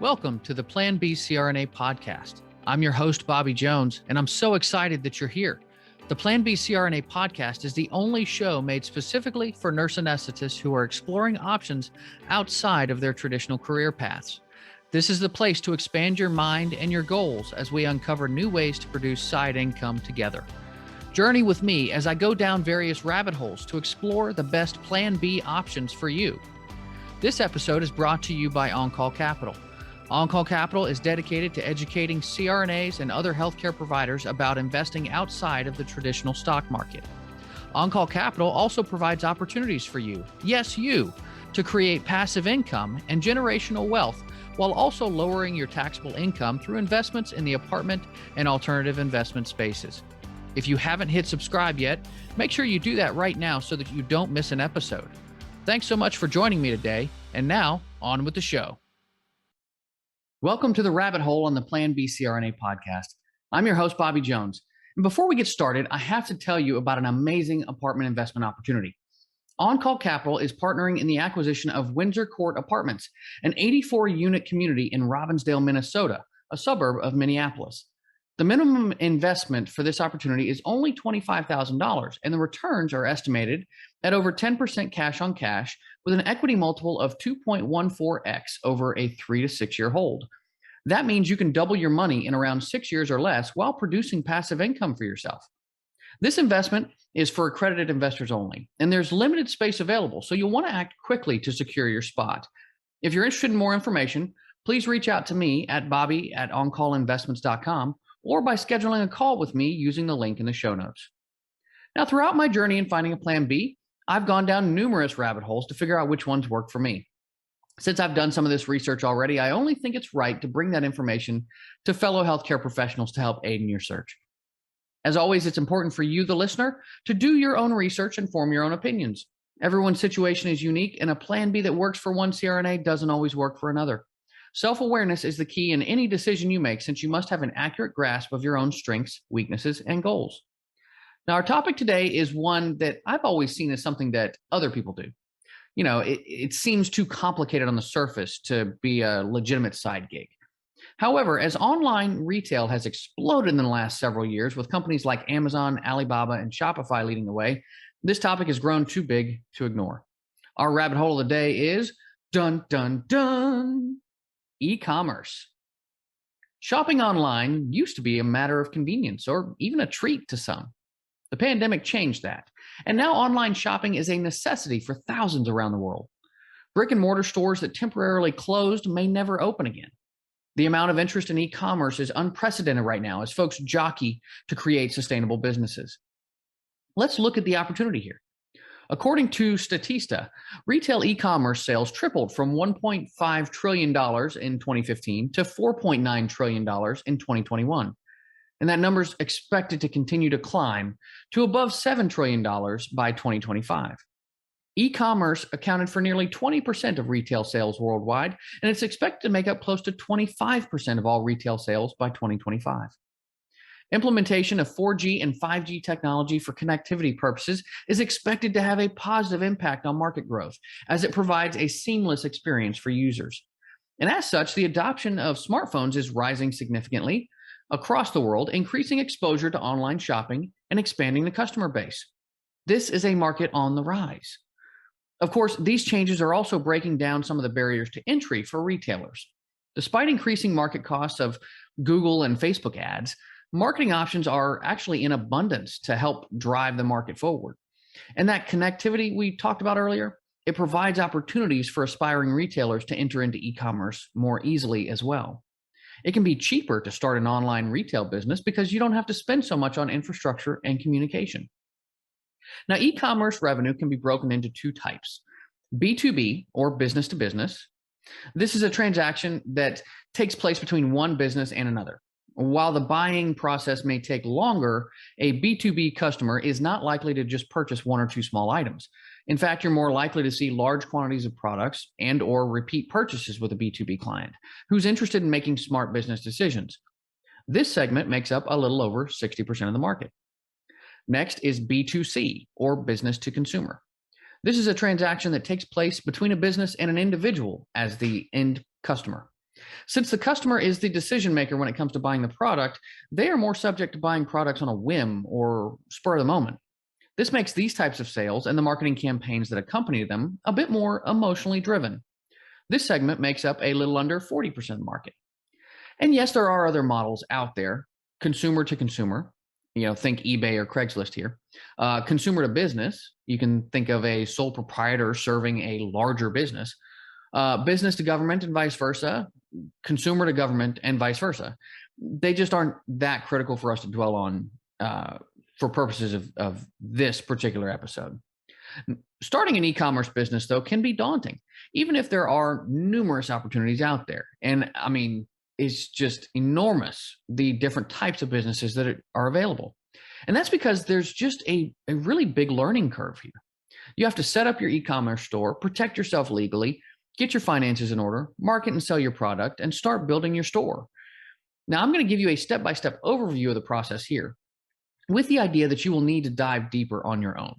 Welcome to the Plan B CRNA podcast. I'm your host, Bobby Jones, and I'm so excited that you're here. The Plan B CRNA podcast is the only show made specifically for nurse anesthetists who are exploring options outside of their traditional career paths. This is the place to expand your mind and your goals as we uncover new ways to produce side income together. Journey with me as I go down various rabbit holes to explore the best Plan B options for you. This episode is brought to you by On-Call Capital. On-Call Capital is dedicated to educating CRNAs and other healthcare providers about investing outside of the traditional stock market. On-Call Capital also provides opportunities for you, yes, you, to create passive income and generational wealth while also lowering your taxable income through investments in the apartment and alternative investment spaces. If you haven't hit subscribe yet, make sure you do that right now so that you don't miss an episode. Thanks so much for joining me today, and now on with the show. Welcome to the rabbit hole on the Plan B CRNA podcast. I'm your host, Bobby Jones. And before we get started, I have to tell you about an amazing apartment investment opportunity. On-Call Capital is partnering in the acquisition of Windsor Court Apartments, an 84-unit community in Robbinsdale, Minnesota, a suburb of Minneapolis. The minimum investment for this opportunity is only $25,000, and the returns are estimated at over 10% cash on cash with an equity multiple of 2.14x over a 3 to 6 year hold. That means you can double your money in around 6 years or less while producing passive income for yourself. This investment is for accredited investors only, and there's limited space available, so you'll want to act quickly to secure your spot. If you're interested in more information, please reach out to me at bobby@oncallinvestments.com or by scheduling a call with me using the link in the show notes. Now, throughout my journey in finding a Plan B, I've gone down numerous rabbit holes to figure out which ones work for me. Since I've done some of this research already, I only think it's right to bring that information to fellow healthcare professionals to help aid in your search. As always, it's important for you, the listener, to do your own research and form your own opinions. Everyone's situation is unique, and a Plan B that works for one CRNA doesn't always work for another. Self-awareness is the key in any decision you make, since you must have an accurate grasp of your own strengths, weaknesses, and goals. Now, our topic today is one that I've always seen as something that other people do. You know, it seems too complicated on the surface to be a legitimate side gig. However, as online retail has exploded in the last several years with companies like Amazon, Alibaba, and Shopify leading the way, this topic has grown too big to ignore. Our rabbit hole of the day is dun, dun, dun. E-commerce. Shopping online used to be a matter of convenience or even a treat to some. The pandemic changed that, and now online shopping is a necessity for thousands around the world. Brick and mortar stores that temporarily closed may never open again. The amount of interest in e-commerce is unprecedented right now as folks jockey to create sustainable businesses. Let's look at the opportunity here. According to Statista, retail e-commerce sales tripled from $1.5 trillion in 2015 to $4.9 trillion in 2021. And that number is expected to continue to climb to above $7 trillion by 2025. E-commerce accounted for nearly 20% of retail sales worldwide, and it's expected to make up close to 25% of all retail sales by 2025. Implementation of 4G and 5G technology for connectivity purposes is expected to have a positive impact on market growth, as it provides a seamless experience for users. And as such, the adoption of smartphones is rising significantly across the world, increasing exposure to online shopping and expanding the customer base. This is a market on the rise. Of course, these changes are also breaking down some of the barriers to entry for retailers. Despite increasing market costs of Google and Facebook ads, marketing options are actually in abundance to help drive the market forward. And that connectivity we talked about earlier, it provides opportunities for aspiring retailers to enter into e-commerce more easily as well. It can be cheaper to start an online retail business because you don't have to spend so much on infrastructure and communication. Now, e-commerce revenue can be broken into two types: B2B, or business to business. This is a transaction that takes place between one business and another. While the buying process may take longer, a B2B customer is not likely to just purchase one or two small items. In fact, you're more likely to see large quantities of products and or repeat purchases with a B2B client who's interested in making smart business decisions. This segment makes up a little over 60% of the market. Next is B2C, or business to consumer. This is a transaction that takes place between a business and an individual as the end customer. Since the customer is the decision maker when it comes to buying the product, they are more subject to buying products on a whim or spur of the moment. This makes these types of sales and the marketing campaigns that accompany them a bit more emotionally driven. This segment makes up a little under 40% of the market. And yes, there are other models out there, consumer to consumer. Think eBay or Craigslist here. Consumer to business, you can think of a sole proprietor serving a larger business. Business to government and vice versa, consumer to government and vice versa. They just aren't that critical for us to dwell on for purposes of this particular episode. Starting an e-commerce business, though, can be daunting, even if there are numerous opportunities out there. And I mean, it's just enormous, the different types of businesses that are available. And that's because there's just a really big learning curve here. You have to set up your e-commerce store, protect yourself legally, get your finances in order, market and sell your product, and start building your store. Now, I'm going to give you a step-by-step overview of the process here, with the idea that you will need to dive deeper on your own.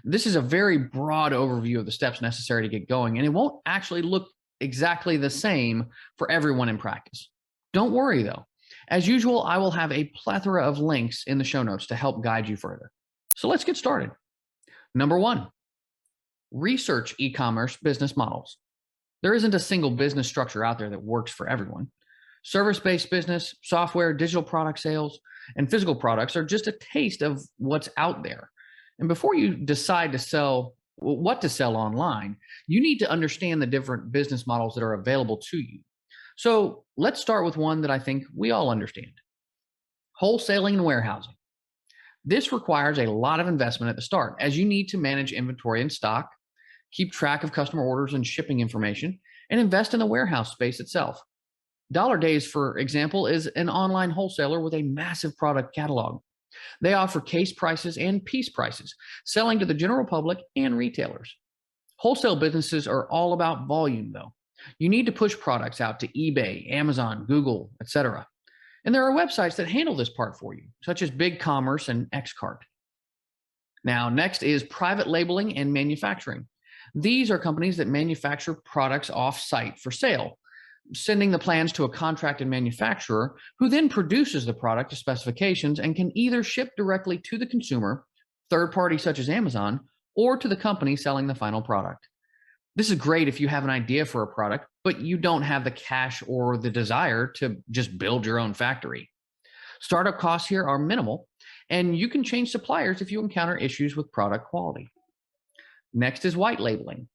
This is a very broad overview of the steps necessary to get going, and it won't actually look exactly the same for everyone in practice. Don't worry, though. As usual, I will have a plethora of links in the show notes to help guide you further. So let's get started. Number 1, research e-commerce business models. There isn't a single business structure out there that works for everyone. Service-based business, software, digital product sales, and physical products are just a taste of what's out there. And before you decide to sell what to sell online, you need to understand the different business models that are available to you. So let's start with one that I think we all understand: wholesaling and warehousing. This requires a lot of investment at the start, as you need to manage inventory and stock, keep track of customer orders and shipping information, and invest in the warehouse space itself. Dollar Days, for example, is an online wholesaler with a massive product catalog. They offer case prices and piece prices, selling to the general public and retailers. Wholesale businesses are all about volume, though. You need to push products out to eBay, Amazon, Google, etc. And there are websites that handle this part for you, such as BigCommerce and Xcart. Now, next is private labeling and manufacturing. These are companies that manufacture products off-site for sale, sending the plans to a contracted manufacturer who then produces the product to specifications and can either ship directly to the consumer, third party such as Amazon, or to the company selling the final product. This is great if you have an idea for a product, but you don't have the cash or the desire to just build your own factory. Startup costs here are minimal, and you can change suppliers if you encounter issues with product quality. Next is white labeling.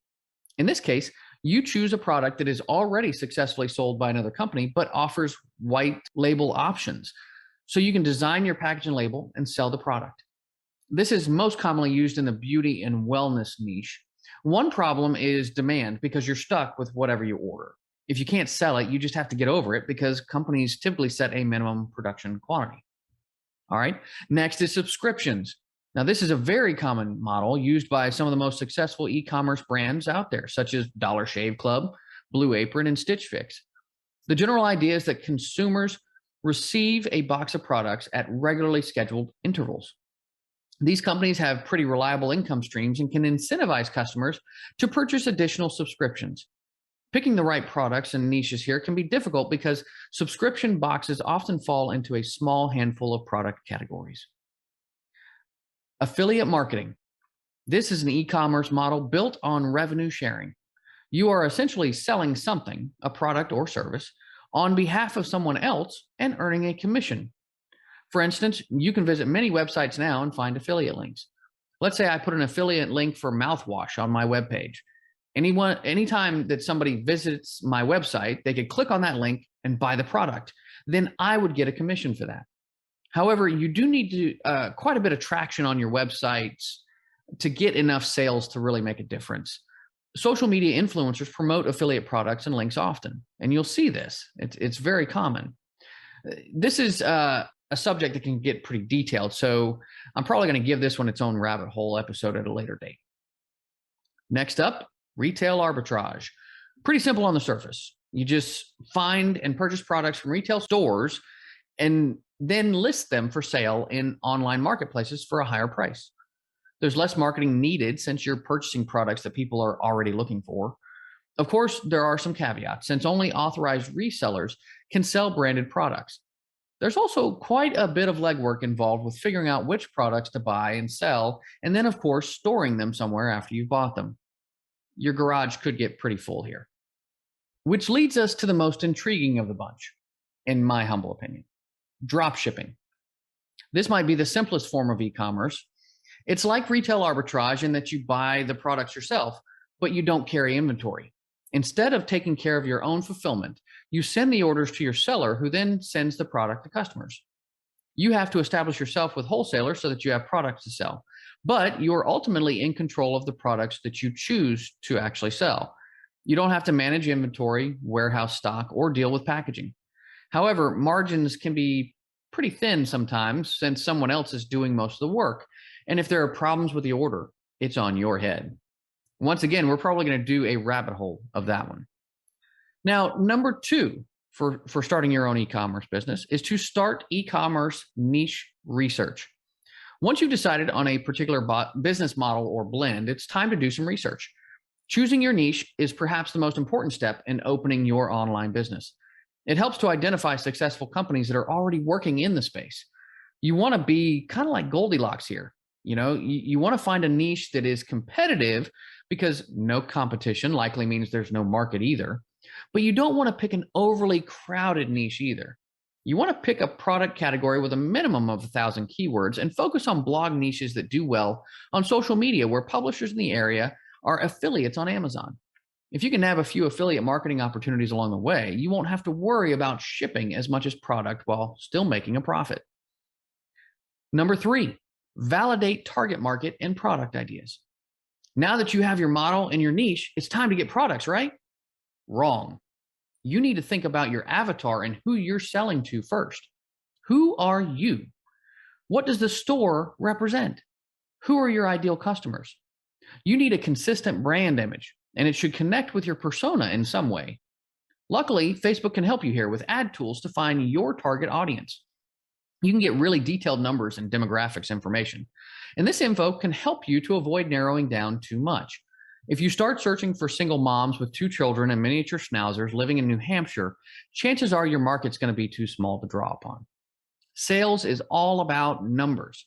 In this case, you choose a product that is already successfully sold by another company, but offers white label options. So you can design your package and label and sell the product. This is most commonly used in the beauty and wellness niche. One problem is demand, because you're stuck with whatever you order. If you can't sell it, you just have to get over it, because companies typically set a minimum production quantity. All right. Next is subscriptions. Now, this is a very common model used by some of the most successful e-commerce brands out there, such as Dollar Shave Club, Blue Apron, and Stitch Fix. The general idea is that consumers receive a box of products at regularly scheduled intervals. These companies have pretty reliable income streams and can incentivize customers to purchase additional subscriptions. Picking the right products and niches here can be difficult because subscription boxes often fall into a small handful of product categories. Affiliate marketing. This is an e-commerce model built on revenue sharing. You are essentially selling something, a product or service, on behalf of someone else and earning a commission. For instance, you can visit many websites now and find affiliate links. Let's say I put an affiliate link for mouthwash on my webpage. Anytime that somebody visits my website, they could click on that link and buy the product. Then I would get a commission for that. However, you do need to quite a bit of traction on your websites to get enough sales to really make a difference. Social media influencers promote affiliate products and links often, and you'll see this. It's very common. This is a subject that can get pretty detailed, so I'm probably going to give this one its own rabbit hole episode at a later date. Next up, retail arbitrage. Pretty simple on the surface. You just find and purchase products from retail stores and then list them for sale in online marketplaces for a higher price. There's less marketing needed since you're purchasing products that people are already looking for. Of course, there are some caveats since only authorized resellers can sell branded products. There's also quite a bit of legwork involved with figuring out which products to buy and sell, and then, of course, storing them somewhere after you've bought them. Your garage could get pretty full here. Which leads us to the most intriguing of the bunch, in my humble opinion: dropshipping. This might be the simplest form of e commerce. It's like retail arbitrage in that you buy the products yourself, but you don't carry inventory. Instead of taking care of your own fulfillment, you send the orders to your seller who then sends the product to customers. You have to establish yourself with wholesalers so that you have products to sell, but you're ultimately in control of the products that you choose to actually sell. You don't have to manage inventory, warehouse stock, or deal with packaging. However, margins can be pretty thin sometimes since someone else is doing most of the work. And if there are problems with the order, it's on your head. Once again, we're probably going to do a rabbit hole of that one. Now, number two for starting your own e-commerce business is to start e-commerce niche research. Once you've decided on a particular business model or blend, it's time to do some research. Choosing your niche is perhaps the most important step in opening your online business. It helps to identify successful companies that are already working in the space. You want to be kind of like Goldilocks here. You want to find a niche that is competitive because no competition likely means there's no market either. But you don't want to pick an overly crowded niche either. You want to pick a product category with a minimum of 1,000 keywords and focus on blog niches that do well on social media where publishers in the area are affiliates on Amazon. If you can nab a few affiliate marketing opportunities along the way, you won't have to worry about shipping as much as product while still making a profit. Number three, validate target market and product ideas. Now that you have your model and your niche, it's time to get products, right? Wrong. You need to think about your avatar and who you're selling to first. Who are you? What does the store represent? Who are your ideal customers? You need a consistent brand image, and it should connect with your persona in some way. Luckily, Facebook can help you here with ad tools to find your target audience. You can get really detailed numbers and demographics information, and this info can help you to avoid narrowing down too much. If you start searching for single moms with 2 children and miniature schnauzers living in New Hampshire, chances are your market's going to be too small to draw upon. Sales is all about numbers.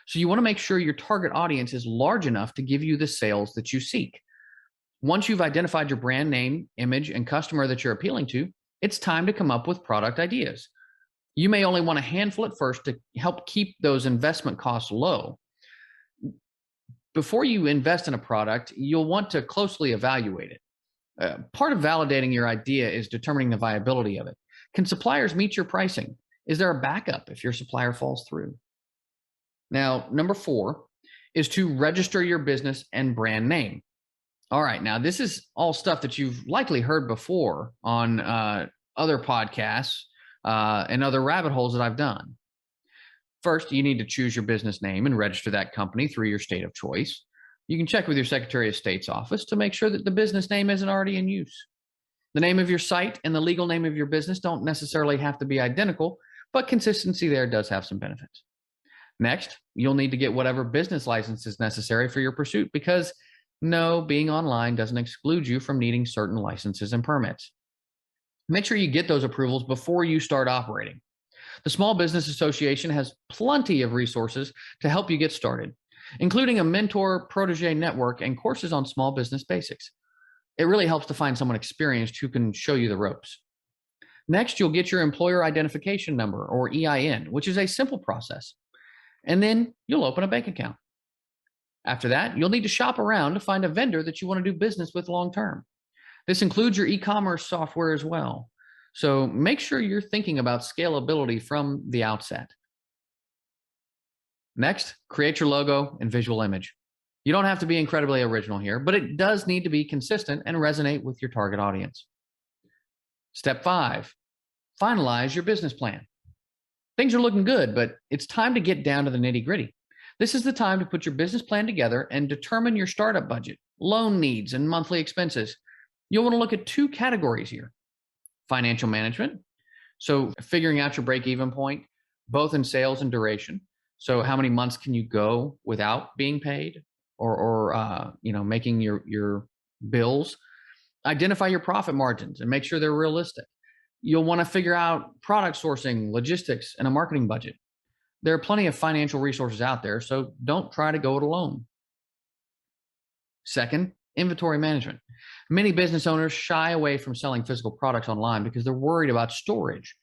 So you want to make sure your target audience is large enough to give you the sales that you seek. Once you've identified your brand name, image, and customer that you're appealing to, it's time to come up with product ideas. You may only want a handful at first to help keep those investment costs low. Before you invest in a product, you'll want to closely evaluate it. Part of validating your idea is determining the viability of it. Can suppliers meet your pricing? Is there a backup if your supplier falls through? Now, number 4 is to register your business and brand name. All right, now this is all stuff that you've likely heard before on other podcasts and other rabbit holes that I've done. First, you need to choose your business name and register that company through your state of choice. You can check with your Secretary of State's office to make sure that the business name isn't already in use. The name of your site and the legal name of your business don't necessarily have to be identical, but consistency there does have some benefits. Next, you'll need to get whatever business license is necessary for your pursuit because no, being online doesn't exclude you from needing certain licenses and permits. Make sure you get those approvals before you start operating. The Small Business Association has plenty of resources to help you get started, including a mentor protege network and courses on small business basics. It really helps to find someone experienced who can show you the ropes. Next, you'll get your employer identification number or EIN, which is a simple process. And then you'll open a bank account. After that, you'll need to shop around to find a vendor that you want to do business with long term. This includes your e-commerce software as well. So make sure you're thinking about scalability from the outset. Next, create your logo and visual image. You don't have to be incredibly original here, but it does need to be consistent and resonate with your target audience. Step 5, finalize your business plan. Things are looking good, but it's time to get down to the nitty-gritty. This is the time to put your business plan together and determine your startup budget, loan needs, and monthly expenses. You'll want to look at 2 categories here: financial management, so figuring out your break-even point, both in sales and duration. So how many months can you go without being paid or making your bills? Identify your profit margins and make sure they're realistic. You'll want to figure out product sourcing, logistics, and a marketing budget. There are plenty of financial resources out there, so don't try to go it alone. Second, inventory management. Many business owners shy away from selling physical products online because they're worried about storage.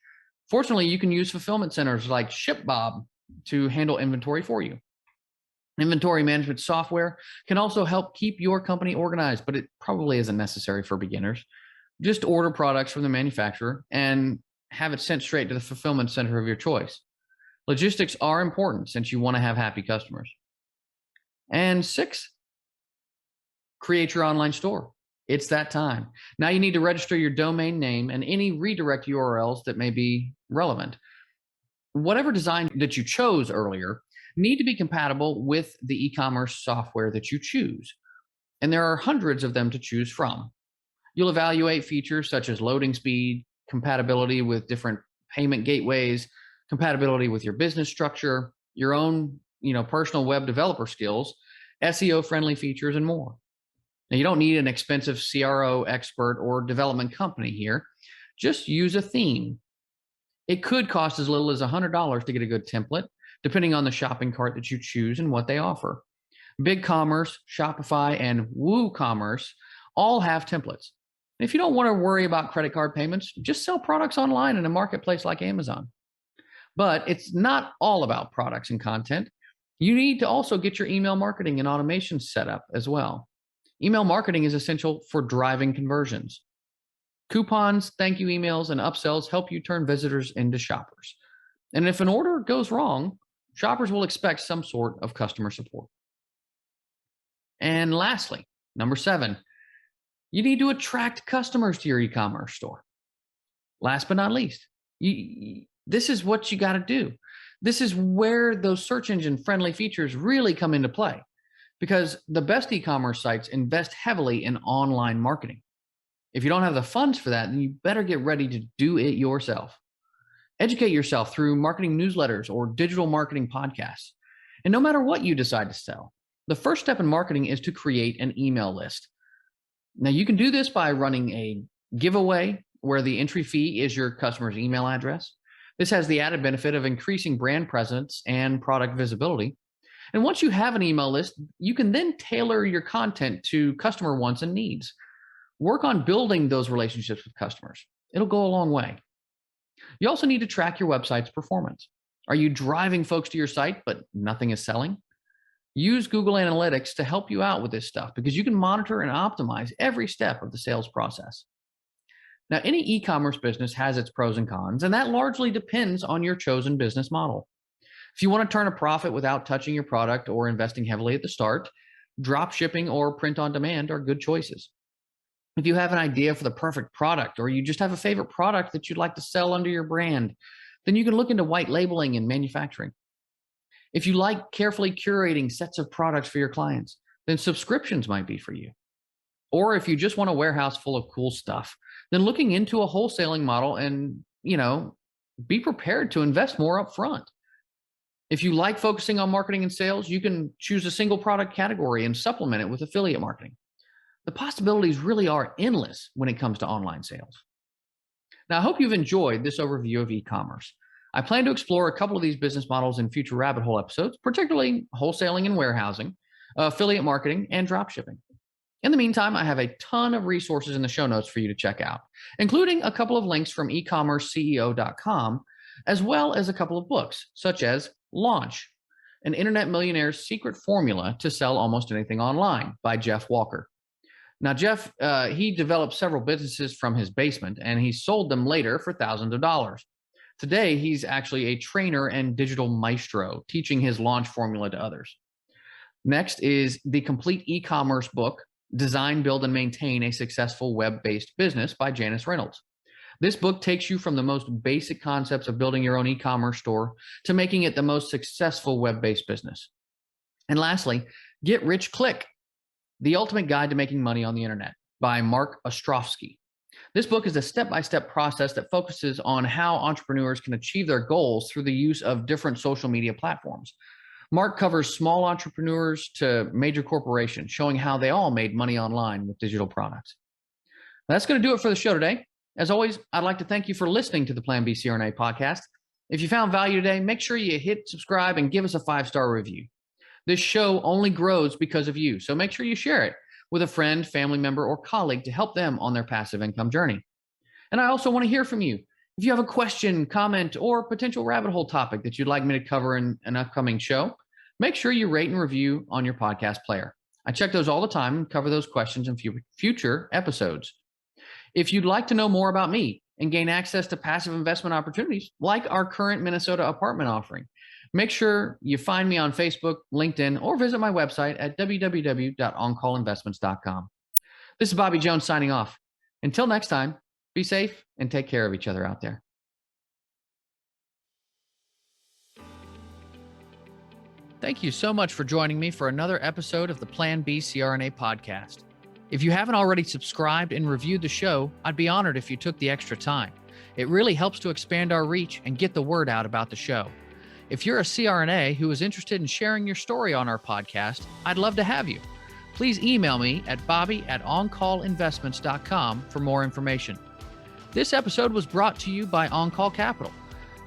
Fortunately, you can use fulfillment centers like ShipBob to handle inventory for you. Inventory management software can also help keep your company organized, but it probably isn't necessary for beginners. Just order products from the manufacturer and have it sent straight to the fulfillment center of your choice. Logistics are important since you want to have happy customers. And six, create your online store. It's that time. Now you need to register your domain name and any redirect URLs that may be relevant. Whatever design that you chose earlier need to be compatible with the e-commerce software that you choose. And there are hundreds of them to choose from. You'll evaluate features such as loading speed, compatibility with different payment gateways, compatibility with your business structure, your own, personal web developer skills, SEO friendly features, and more. Now, you don't need an expensive CRO expert or development company here. Just use a theme. It could cost as little as $100 to get a good template, depending on the shopping cart that you choose and what they offer. BigCommerce, Shopify, and WooCommerce all have templates. If you don't want to worry about credit card payments, just sell products online in a marketplace like Amazon. But it's not all about products and content. You need to also get your email marketing and automation set up as well. Email marketing is essential for driving conversions. Coupons, thank you emails, and upsells help you turn visitors into shoppers. And if an order goes wrong, shoppers will expect some sort of customer support. And lastly, number 7, you need to attract customers to your e-commerce store. Last but not least, this is what you got to do. This is where those search engine friendly features really come into play, because the best e-commerce sites invest heavily in online marketing. If you don't have the funds for that, then you better get ready to do it yourself. Educate yourself through marketing newsletters or digital marketing podcasts. And no matter what you decide to sell, the first step in marketing is to create an email list. Now, you can do this by running a giveaway where the entry fee is your customer's email address. This has the added benefit of increasing brand presence and product visibility. And once you have an email list, you can then tailor your content to customer wants and needs. Work on building those relationships with customers. It'll go a long way. You also need to track your website's performance. Are you driving folks to your site, but nothing is selling? Use Google Analytics to help you out with this stuff, because you can monitor and optimize every step of the sales process. Now, any e-commerce business has its pros and cons, and that largely depends on your chosen business model. If you want to turn a profit without touching your product or investing heavily at the start, drop shipping or print on demand are good choices. If you have an idea for the perfect product, or you just have a favorite product that you'd like to sell under your brand, then you can look into white labeling and manufacturing. If you like carefully curating sets of products for your clients, then subscriptions might be for you. Or if you just want a warehouse full of cool stuff, then looking into a wholesaling model and, be prepared to invest more up front. If you like focusing on marketing and sales, you can choose a single product category and supplement it with affiliate marketing. The possibilities really are endless when it comes to online sales. Now, I hope you've enjoyed this overview of e-commerce. I plan to explore a couple of these business models in future rabbit hole episodes, particularly wholesaling and warehousing, affiliate marketing, and dropshipping. In the meantime, I have a ton of resources in the show notes for you to check out, including a couple of links from ecommerceceo.com, as well as a couple of books, such as Launch, An Internet Millionaire's Secret Formula to Sell Almost Anything Online by Jeff Walker. Now, Jeff, he developed several businesses from his basement, and he sold them later for thousands of dollars. Today, he's actually a trainer and digital maestro, teaching his launch formula to others. Next is the complete e-commerce book, Design, Build, and Maintain a Successful Web-Based Business by Janice Reynolds. This book takes you from the most basic concepts of building your own e-commerce store to making it the most successful web-based business. And lastly, Get Rich Click, The Ultimate Guide to Making Money on the Internet by Mark Ostrovsky. This book is a step-by-step process that focuses on how entrepreneurs can achieve their goals through the use of different social media platforms. Mark covers small entrepreneurs to major corporations, showing how they all made money online with digital products. That's going to do it for the show today. As always, I'd like to thank you for listening to the Plan B CRNA podcast. If you found value today, make sure you hit subscribe and give us a 5-star review. This show only grows because of you, so make sure you share it with a friend, family member, or colleague to help them on their passive income journey. And I also want to hear from you. If you have a question, comment, or potential rabbit hole topic that you'd like me to cover in an upcoming show, make sure you rate and review on your podcast player. I check those all the time and cover those questions in future episodes. If you'd like to know more about me and gain access to passive investment opportunities like our current Minnesota apartment offering, make sure you find me on Facebook, LinkedIn, or visit my website at www.oncallinvestments.com. This is Bobby Jones signing off. Until next time, be safe and take care of each other out there. Thank you so much for joining me for another episode of the Plan B CRNA podcast. If you haven't already subscribed and reviewed the show, I'd be honored if you took the extra time. It really helps to expand our reach and get the word out about the show. If you're a CRNA who is interested in sharing your story on our podcast, I'd love to have you. Please email me at bobby@oncallinvestments.com for more information. This episode was brought to you by On-Call Capital.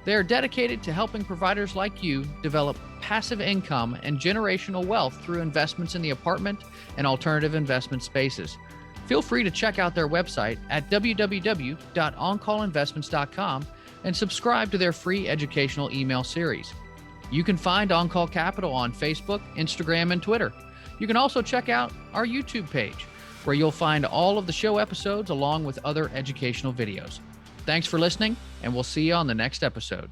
They are dedicated to helping providers like you develop passive income and generational wealth through investments in the apartment and alternative investment spaces. Feel free to check out their website at www.oncallinvestments.com and subscribe to their free educational email series. You can find On-Call Capital on Facebook, Instagram, and Twitter. You can also check out our YouTube page, where you'll find all of the show episodes along with other educational videos. Thanks for listening, and we'll see you on the next episode.